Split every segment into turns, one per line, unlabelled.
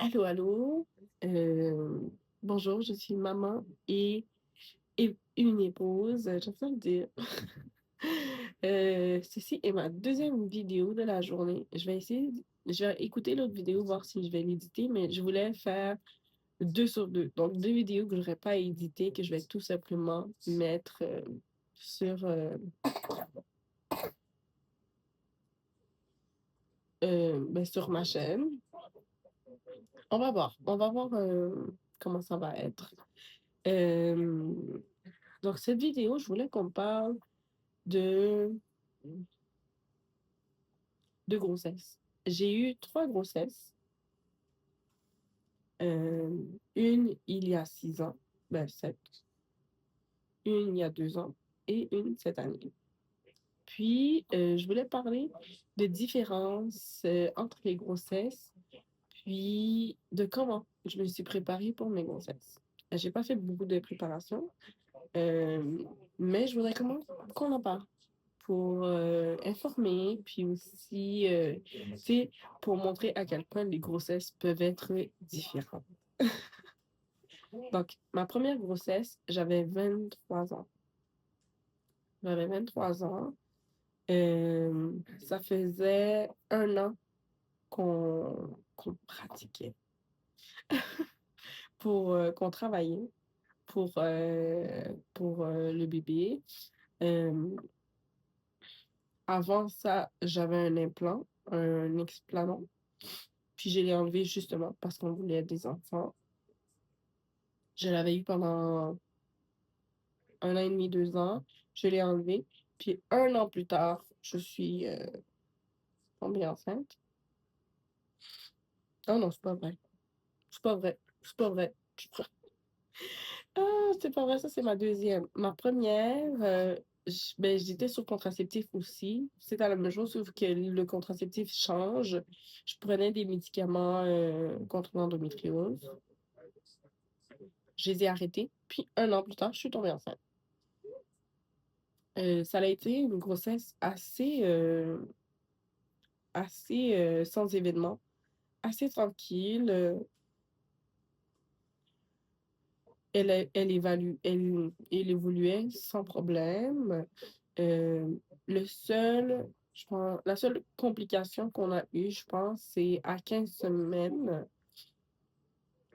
Allô, allô. Euh, Bonjour, je suis maman et une épouse, j'aime ça le dire. Ceci est ma deuxième vidéo de la journée. Je vais écouter l'autre vidéo, voir si je vais l'éditer, mais je voulais faire deux sur deux. Donc, deux vidéos que je n'aurais pas éditées, que je vais tout simplement mettre sur, sur ma chaîne. On va voir comment ça va être. Euh, donc, cette vidéo, je voulais qu'on parle de, de grossesse. J'ai eu trois grossesses. Une il y a 6 ans, ben 7. Une il y a 2 ans et une cette année. Puis, je voulais parler de différences entre les grossesses, puis de comment je me suis préparée pour mes grossesses. J'ai pas fait beaucoup de préparation, euh, mais je voudrais qu'on en parle pour informer, puis aussi, tu sais, pour montrer à quel point les grossesses peuvent être différentes. Donc, ma première grossesse, j'avais 23 ans. J'avais 23 ans. Ça faisait 1 an qu'on pratiquait, qu'on travaillait pour le bébé. Euh, Avant ça, j'avais un implant, un explanon. Puis je l'ai enlevé justement parce qu'on voulait des enfants. Je l'avais eu pendant 1 an et demi, 2 ans. Je l'ai enlevé. Puis 1 an plus tard, je suis tombée enceinte. Oh non, c'est pas vrai. C'est pas vrai. C'est pas vrai. Ah, c'est pas vrai, ça c'est ma deuxième. Ma première, j'étais sur contraceptif aussi. C'est à la même chose, sauf que le contraceptif change. Je prenais des médicaments contre l'endométriose. Je les ai arrêtés. Puis 1 an plus tard, je suis tombée enceinte. Ça a été une grossesse assez sans événement, assez tranquille. Elle évoluait sans problème. Euh, la seule complication qu'on a eue, je pense, c'est à 15 semaines.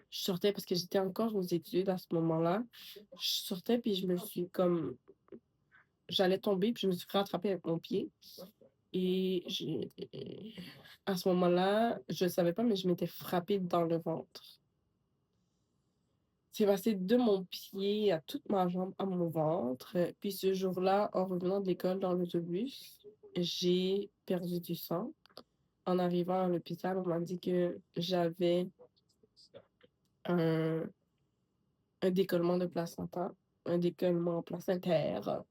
Je sortais parce que j'étais encore aux études à ce moment-là. Je sortais puis j'allais tomber puis je me suis rattrapée avec mon pied. Et à ce moment-là, je ne savais pas, mais je m'étais frappée dans le ventre. C'est passé de mon pied à toute ma jambe à mon ventre. Puis ce jour-là, en revenant de l'école dans l'autobus, j'ai perdu du sang. En arrivant à l'hôpital, on m'a dit que j'avais un, un décollement de placenta, un décollement placentaire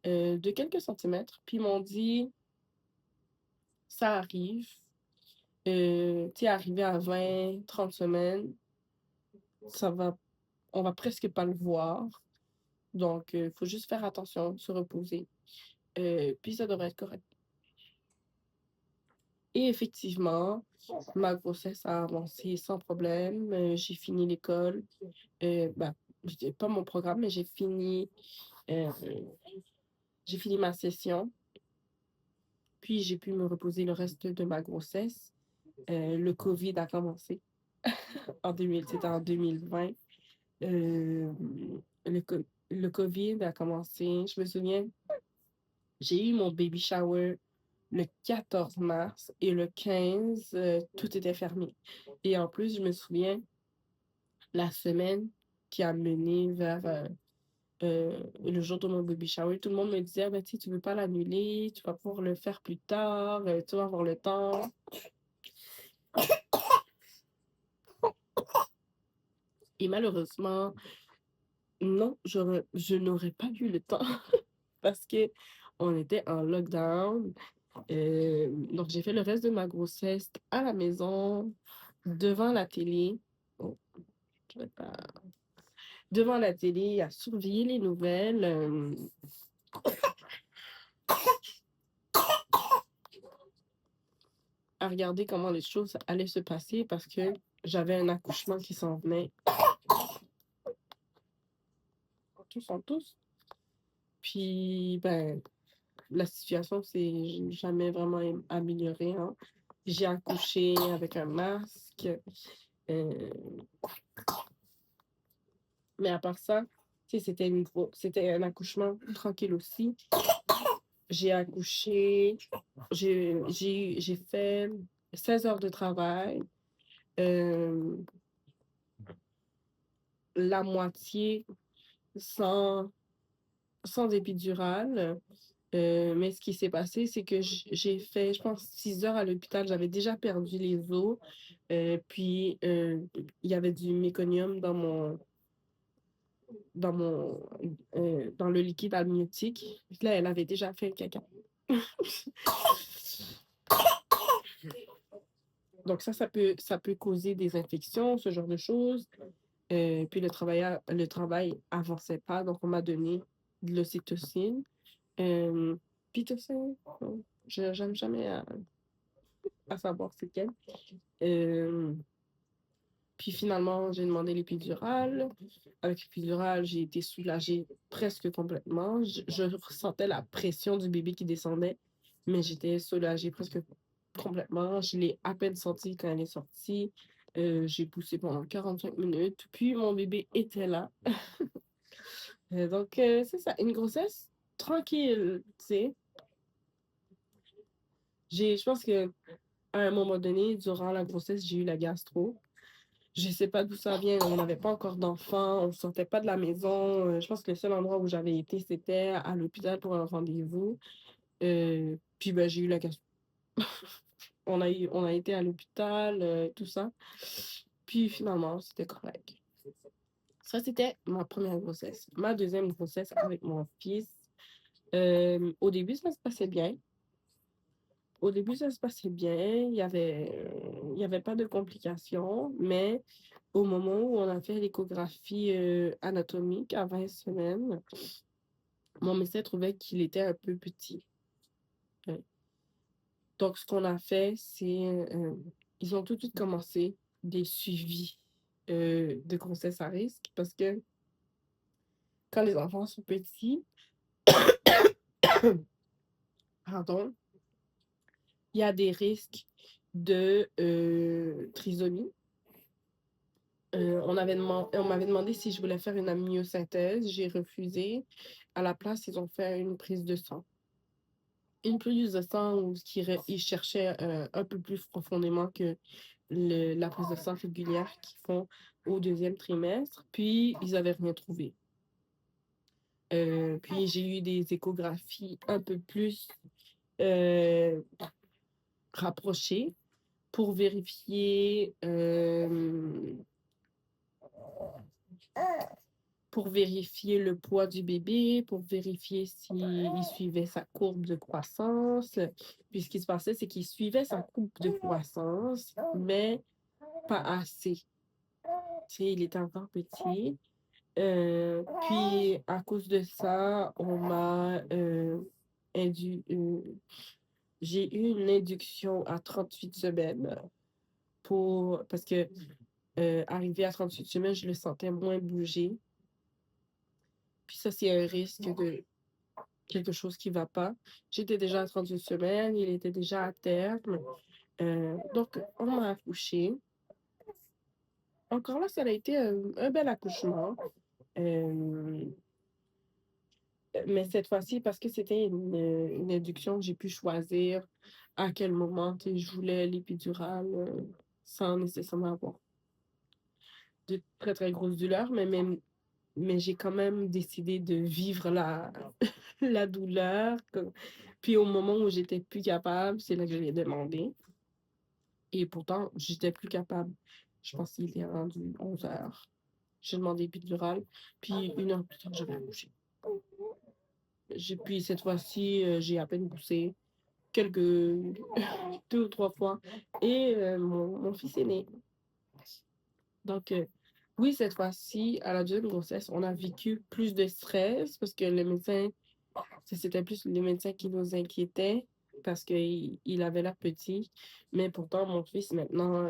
de quelques centimètres. Puis ils m'ont dit, ça arrive. Tu es arrivé à 20, 30 semaines, on va presque pas le voir. Donc, il faut juste faire attention, se reposer. Puis ça devrait être correct. Et effectivement, ma grossesse a avancé sans problème. J'ai fini l'école. Ben, pas mon programme, mais euh, j'ai fini ma session. Puis j'ai pu me reposer le reste de ma grossesse. Le COVID a commencé c'était en 2020. Euh, le COVID a commencé. Je me souviens, j'ai eu mon baby shower le 14 mars et le 15, tout était fermé. Et en plus, je me souviens, la semaine qui a mené vers le jour de mon baby shower, tout le monde me disait, ah, ben, tu sais, tu veux pas l'annuler, tu vas pouvoir le faire plus tard, tu vas avoir le temps. Et malheureusement, non, je n'aurais pas eu le temps parce que on était en lockdown. Donc, j'ai fait le reste de ma grossesse à la maison, devant la télé. Oh, je vais pas devant la télé à surveiller les nouvelles. à regarder comment les choses allaient se passer parce que j'avais un accouchement qui s'en venait. Tous en tous. Puis, ben, la situation s'est jamais vraiment améliorée, hein. J'ai accouché avec un masque. euh, mais à part ça, tu sais, c'était un accouchement tranquille aussi. J'ai accouché, j'ai fait 16 heures de travail, euh, la moitié sans, sans épidural. Mais ce qui s'est passé, c'est que j'ai fait, je pense, 6 heures à l'hôpital. J'avais déjà perdu les os. Puis, il y avait du méconium dans le liquide amniotique. Là, elle avait déjà fait le caca. Donc ça peut causer des infections, ce genre de choses. Puis le travail avançait pas, donc on m'a donné de l'ocytocine. Pitocin, non, j'aime jamais à savoir c'est quel. Euh, Puis finalement, j'ai demandé l'épidurale. Avec l'épidurale, j'ai été soulagée presque complètement. Je ressentais la pression du bébé qui descendait, mais j'étais soulagée presque complètement. Je l'ai à peine sentie quand elle est sortie. J'ai poussé pendant 45 minutes, puis mon bébé était là. Donc, c'est ça, une grossesse tranquille, tu sais. Je pense que à un moment donné, durant la grossesse, j'ai eu la gastro. Je sais pas d'où ça vient. On n'avait pas encore d'enfants, on sortait pas de la maison. Je pense que le seul endroit où j'avais été, c'était à l'hôpital pour un rendez-vous. Puis ben, j'ai eu la gastro. On a été à l'hôpital, tout ça. Puis finalement, c'était correct. Ça, c'était ma première grossesse. Ma deuxième grossesse avec mon fils. Au début, ça se passait bien. Au début, ça se passait bien. Il y avait pas de complications, mais au moment où on a fait l'échographie anatomique à 20 semaines, mon médecin trouvait qu'il était un peu petit. Ouais. Donc, ce qu'on a fait, c'est ils ont tout de suite commencé des suivis de grossesse à risque parce que quand les enfants sont petits, pardon, il y a des risques de trisomie. On m'avait demandé si je voulais faire une amniosynthèse. J'ai refusé. À la place, ils ont fait une prise de sang. Une prise de sang où ils cherchaient un peu plus profondément que la prise de sang régulière qu'ils font au deuxième trimestre. Puis, ils n'avaient rien trouvé. Puis, j'ai eu des échographies un peu plus euh, rapprochées pour vérifier le poids du bébé, pour vérifier s'il suivait sa courbe de croissance. Puis ce qui se passait, c'est qu'il suivait sa courbe de croissance, mais pas assez. Tu sais, il était encore petit. Puis à cause de ça, j'ai eu une induction à 38 semaines parce que arrivé à 38 semaines, je le sentais moins bouger. Puis ça, c'est un risque de quelque chose qui ne va pas. J'étais déjà à 38 semaines, il était déjà à terme. Donc, on m'a accouché. Encore là, ça a été un bel accouchement. Euh, mais cette fois-ci, parce que c'était une induction, j'ai pu choisir à quel moment je voulais l'épidurale sans nécessairement avoir de très, très grosses douleurs. Mais j'ai quand même décidé de vivre la douleur. Puis au moment où j'étais plus capable, c'est là que je l'ai demandé. Et pourtant, j'étais plus capable. Je pense qu'il était rendu 11 heures. J'ai demandé épidural. Puis une heure plus tard, j'avais accouché. Puis cette fois-ci, j'ai à peine poussé quelques 2 ou 3 fois. Et mon fils est né. Donc, oui, cette fois-ci, à la deuxième grossesse, on a vécu plus de stress parce que c'était plus les médecins qui nous inquiétaient. parce qu'il avait l'air petit. Mais pourtant, mon fils, maintenant,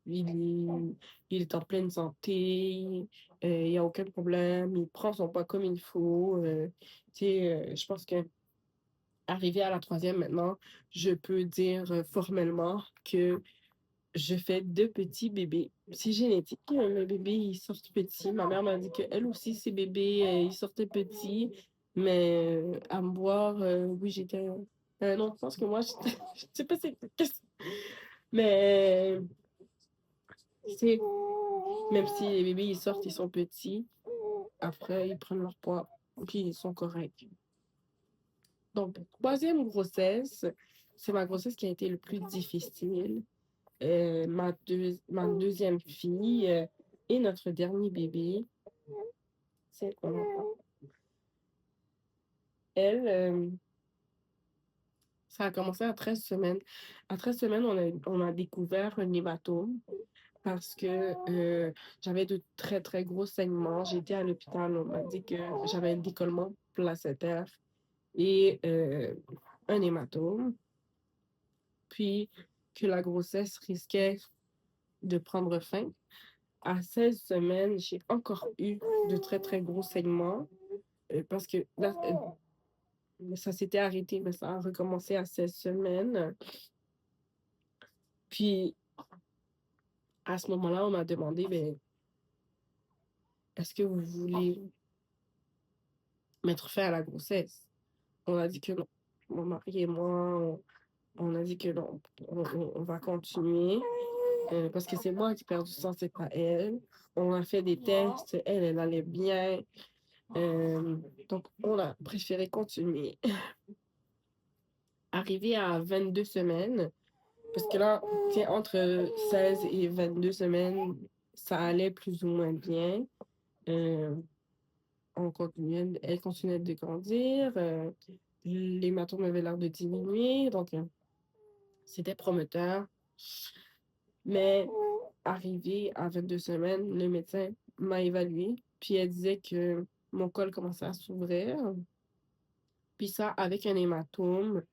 il, il est en pleine santé, il n'y a aucun problème, il prend son poids comme il faut. Tu sais, je pense que arrivé à la troisième maintenant, je peux dire formellement que je fais deux petits bébés. C'est génétique, mes bébés, ils sortent petits. Ma mère m'a dit qu'elle aussi, ses bébés, ils sortaient petits. Mais à me voir, oui, j'étais... non, je pense que moi, j'étais... Je sais pas c'est... Mais, c'est... Même si les bébés, ils sortent, ils sont petits. Après, ils prennent leur poids. Puis, ils sont corrects. Donc, troisième grossesse, c'est ma grossesse qui a été le plus difficile. Ma deuxième fille et notre dernier bébé, c'est elle, ça a commencé à 13 semaines. À 13 semaines, on a découvert un hématome parce que j'avais de très, très gros saignements. J'étais à l'hôpital, on m'a dit que j'avais un décollement placentaire et un hématome, puis que la grossesse risquait de prendre fin. À 16 semaines, j'ai encore eu de très, très gros saignements parce que là, ça s'était arrêté, mais ça a recommencé à 16 semaines. Puis, à ce moment-là, on m'a demandé, ben, est-ce que vous voulez mettre fin à la grossesse? On a dit que non. Mon mari et moi, on a dit que non. On va continuer parce que c'est moi qui perds du sang, c'est pas elle. On a fait des tests, elle allait bien. Euh, donc, on a préféré continuer. Arrivé à 22 semaines, parce que là, tiens, entre 16 et 22 semaines, ça allait plus ou moins bien. Euh, elle continuait de grandir. L'hématome avait l'air de diminuer, donc c'était prometteur. Mais arrivé à 22 semaines, le médecin m'a évalué, puis elle disait que mon col commençait à s'ouvrir. Puis ça, avec un hématome,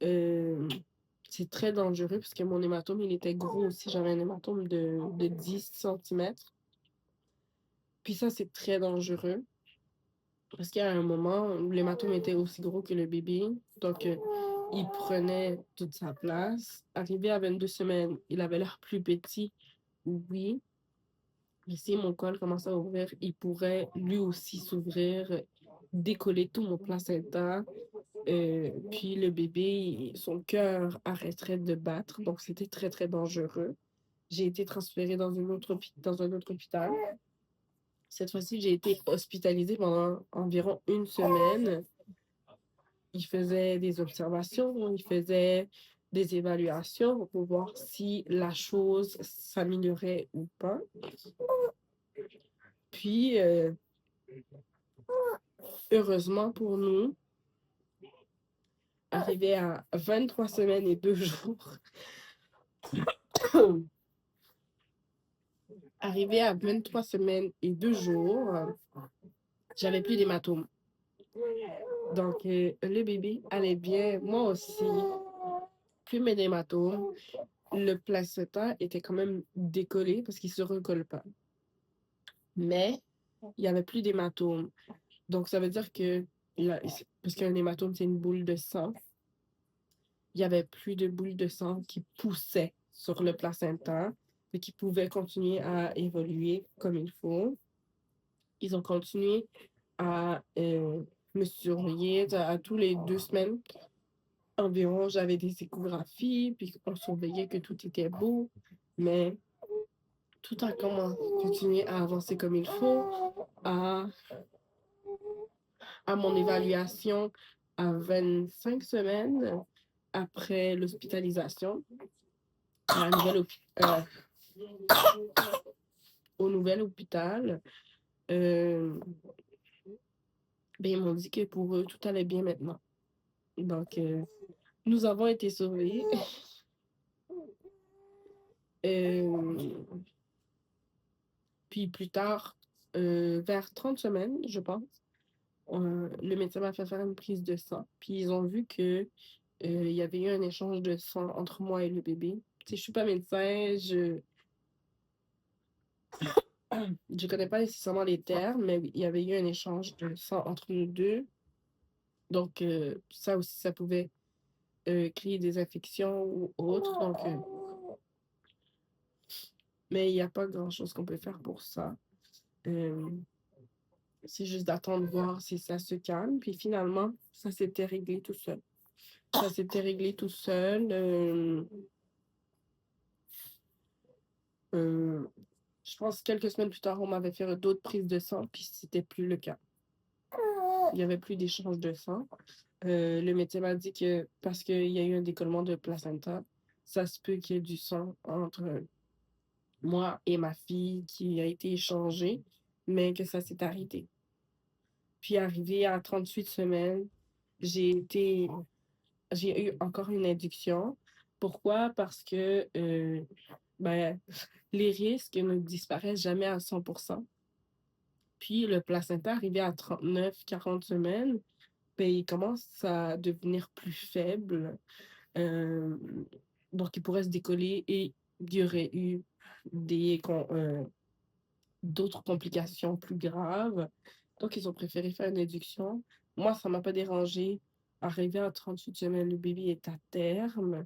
euh, c'est très dangereux parce que mon hématome, il était gros aussi. J'avais un hématome de 10 centimètres. Puis ça, c'est très dangereux parce qu'il y a un moment où l'hématome était aussi gros que le bébé. Donc, il prenait toute sa place. Arrivé à 22 semaines, il avait l'air plus petit, oui. Mais si mon col commence à ouvrir, il pourrait lui aussi s'ouvrir, décoller tout mon placenta. Puis le bébé, son cœur arrêterait de battre. Donc, c'était très, très dangereux. J'ai été transférée dans un autre hôpital. Cette fois-ci, j'ai été hospitalisée pendant environ une semaine. Il faisait des observations, il faisait des évaluations pour voir si la chose s'améliorait ou pas. Puis, heureusement pour nous, arrivé à 23 semaines et 2 jours, arrivé à 23 semaines et 2 jours, j'avais plus d'hématome. Donc, le bébé allait bien, moi aussi, plus mes hématomes. Le placenta était quand même décollé parce qu'il ne se recolle pas. Mais il n'y avait plus d'hématome. Donc, ça veut dire que, parce qu'un hématome, c'est une boule de sang, il n'y avait plus de boules de sang qui poussaient sur le placenta et qui pouvaient continuer à évoluer comme il faut. Ils ont continué à me surveiller à tous les 2 semaines environ. J'avais des échographies, puis on surveillait que tout était beau, mais tout a continué à avancer comme il faut, à, à mon évaluation à 25 semaines après l'hospitalisation à au nouvel hôpital. Ben, ils m'ont dit que pour eux, tout allait bien maintenant. Donc, nous avons été sauvés. Euh, Puis plus tard, vers 30 semaines, je pense, le médecin m'a fait faire une prise de sang, puis ils ont vu que, il y avait eu un échange de sang entre moi et le bébé. Tu sais, je suis pas médecin, je connais pas nécessairement les termes, mais oui, il y avait eu un échange de sang entre nous 2. Donc ça aussi, ça pouvait, créer des infections ou autres, donc mais il y a pas grand-chose qu'on peut faire pour ça. Hem, c'est juste d'attendre voir si ça se calme, puis finalement, ça s'était réglé tout seul. Ça s'était réglé tout seul, heu, je pense quelques semaines plus tard, on m'avait fait d'autres prises de sang, puis c'était plus le cas. Il y avait plus d'échange de sang. Le médecin m'a dit que parce qu'il y a eu un décollement de placenta, ça se peut qu'il y ait du sang entre moi et ma fille qui a été échangé, mais que ça s'est arrêté. Puis arrivé à 38 semaines, j'ai été j'ai eu encore une induction. Pourquoi? Parce que, ben, les risques ne disparaissent jamais à 100. Puis le placenta arrivé à 39-40 semaines, ben, il commence à devenir plus faible, hem, donc il pourrait se décoller et il y aurait eu d'autres complications plus graves. Donc ils ont préféré faire une induction. Moi, ça m'a pas dérangé. Arrivé à 38 semaines, le bébé est à terme,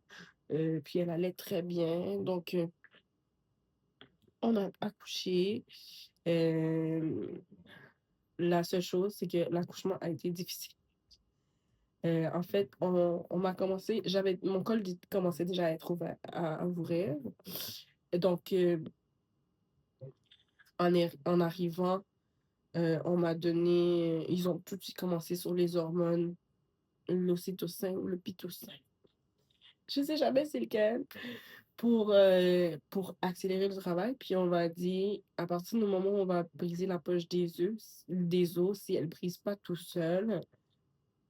puis elle allait très bien. Donc, on a accouché. Hem, la seule chose, c'est que l'accouchement a été difficile. En fait, on m'a commencé j'avais mon col commençait déjà à être ouvert à ouvrir. Donc, en arrivant, on m'a donné ils ont tout de suite commencé sur les hormones, l'ocytocin ou le pitocin. Je sais jamais c'est lequel, pour accélérer le travail. Puis on m'a dit, à partir du moment où on va briser la poche des os, si elle brise pas tout seul,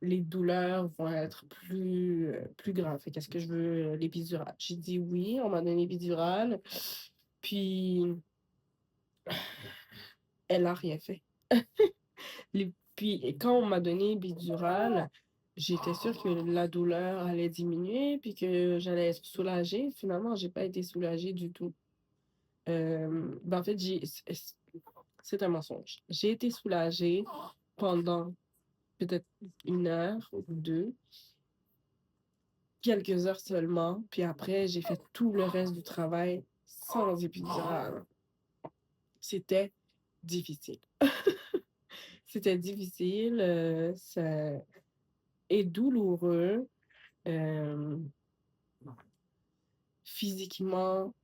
les douleurs vont être plus graves. Fait qu'est-ce que je veux l'épidural? J'ai dit oui, on m'a donné l'épidural, puis elle a rien fait. Puis quand on m'a donné l'épidural, j'étais sûre que la douleur allait diminuer, puis que j'allais être soulagée. Finalement, j'ai pas été soulagée du tout. Ben, en fait, c'est un mensonge. J'ai été soulagée pendant peut-être 1 heure ou 2, quelques heures seulement, puis après, j'ai fait tout le reste du travail sans épidural. C'était difficile. C'était difficile, ça et douloureux, hem, physiquement,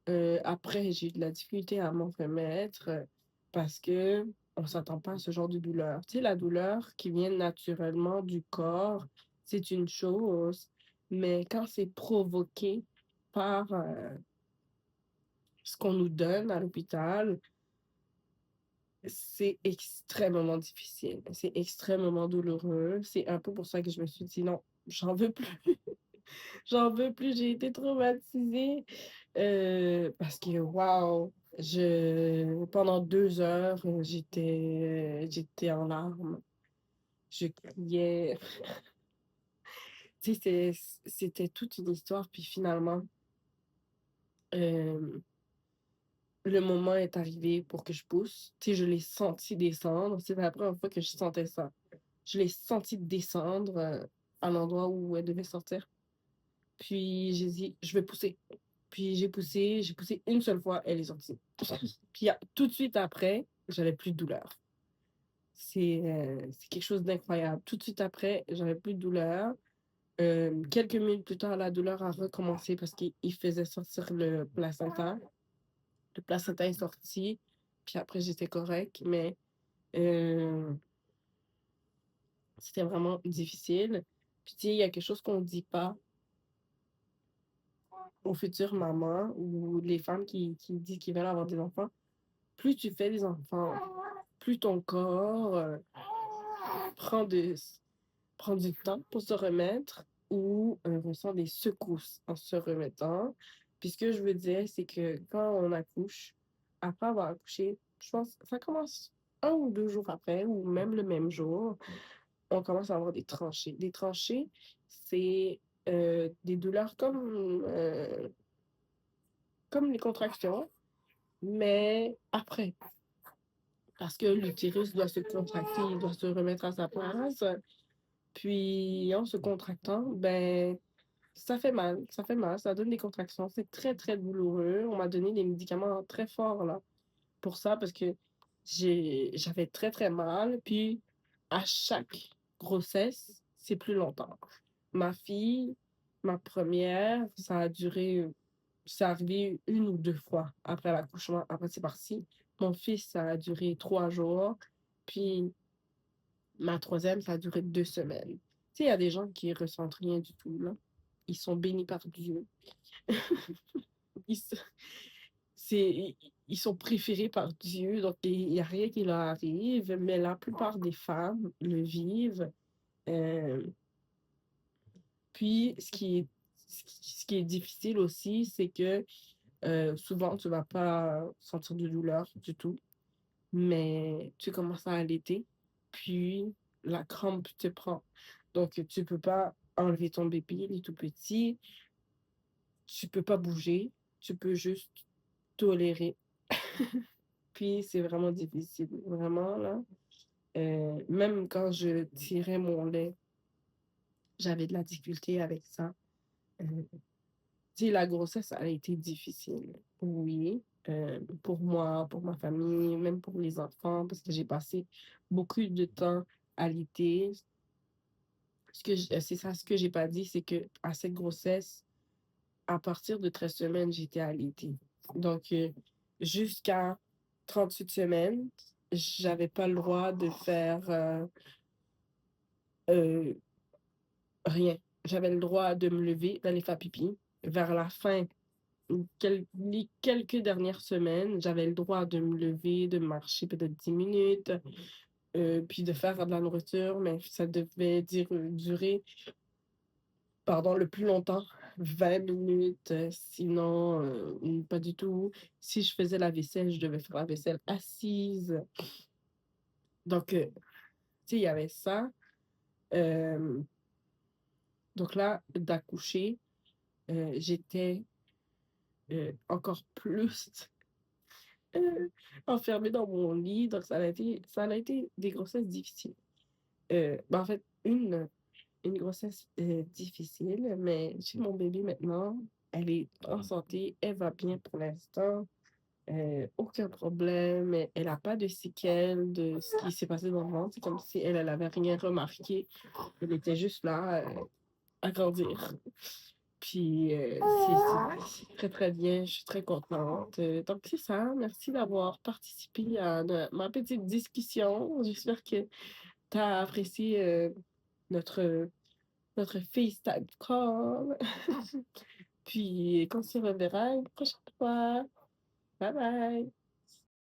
après, j'ai eu de la difficulté à m'en remettre, parce qu'on s'attend pas à ce genre de douleur. Tu sais, la douleur qui vient naturellement du corps, c'est une chose, mais quand c'est provoqué par, ce qu'on nous donne à l'hôpital, c'est extrêmement difficile, c'est extrêmement douloureux. C'est un peu pour ça que je me suis dit: «Non, j'en veux plus, j'en veux plus». J'ai été traumatisée, parce que waouh, pendant 2 heures, j'étais en larmes. Je criais. Tu sais, c'était toute une histoire, puis finalement, hem le moment est arrivé pour que je pousse. Tu sais, je l'ai senti descendre. C'est la première fois que je sentais ça. Je l'ai senti descendre, à l'endroit où elle devait sortir. Puis j'ai dit: «Je vais pousser». Puis j'ai poussé une seule fois, elle est sortie. Puis tout de suite après, j'avais plus de douleur. C'est quelque chose d'incroyable. Tout de suite après, j'avais plus de douleur. Quelques minutes plus tard, la douleur a recommencé parce qu'il faisait sortir le placenta. Le placenta est sorti, puis après j'étais correcte, mais heu, c'était vraiment difficile. Puis tu sais, il y a quelque chose qu'on dit pas aux futures mamans ou les femmes qui disent qu'ils veulent avoir des enfants. Plus tu fais des enfants, plus ton corps, prend de prend du temps pour se remettre ou, ressent des secousses en se remettant. Puis ce que je veux dire, c'est que quand on accouche, après avoir accouché, je pense ça commence 1 ou 2 jours après ou même le même jour, on commence à avoir des tranchées. Des tranchées, c'est, des douleurs comme les contractions, mais après. Parce que l'utérus doit se contracter, il doit se remettre à sa place. Puis en se contractant, ben, ça fait mal, ça donne des contractions. C'est très, très douloureux. On m'a donné des médicaments très forts là, pour ça, parce que j'avais très, très mal. Puis à chaque grossesse, c'est plus longtemps. Ma fille, ma première, c'est arrivé 1 ou 2 fois après l'accouchement. Après, c'est parti. Mon fils, ça a duré 3 jours. Puis ma troisième, ça a duré 2 semaines. Tu sais, il y a des gens qui ressentent rien du tout, là. Ils sont bénis par Dieu. Ils, s- ils sont préférés par Dieu, donc il n'y a rien qui leur arrive, mais la plupart des femmes le vivent. Euh, puis, ce qui est difficile aussi, c'est que souvent, tu vas pas sentir de douleur du tout, mais tu commences à allaiter, puis la crampe te prend. Donc, tu peux pas enlever ton bébé, il est tout petit, tu peux pas bouger, tu peux juste tolérer. Puis, c'est vraiment difficile, vraiment, là. Même quand je tirais mon lait, j'avais de la difficulté avec ça. Euh, Tu sais, la grossesse, elle a été difficile, oui, pour moi, pour ma famille, même pour les enfants, parce que j'ai passé beaucoup de temps à l'été. C'est ça, ce que j'ai pas dit, c'est que à cette grossesse, à partir de 13 semaines, j'étais allaitée. Donc, jusqu'à 38 semaines, j'avais pas le droit de faire euh, rien. J'avais le droit de me lever, d'aller faire pipi. Vers la fin, les quelques dernières semaines, j'avais le droit de me lever, de marcher peut-être 10 minutes, puis de faire de la nourriture, mais ça devait durer, pardon, le plus longtemps, 20 minutes, sinon, pas du tout. Si je faisais la vaisselle, je devais faire la vaisselle assise. Donc, tu sais, il y avait ça. Euh, donc là, d'accoucher, j'étais encore plus euh, enfermée dans mon lit. Donc, ça a été des grossesses difficiles. En fait, une grossesse difficile, mais j'ai mon bébé maintenant. Elle est en santé, elle va bien pour l'instant. Aucun problème. Elle n'a pas de séquelles de ce qui s'est passé dans le ventre. C'est comme si elle n'avait rien remarqué. Elle était juste là à grandir. Puis, c'est très, très bien. Je suis très contente. Donc, c'est ça. Merci d'avoir participé à ma petite discussion. J'espère que tu as apprécié notre, notre FaceTime call. Puis, qu'on se reverra une prochaine fois. Bye bye.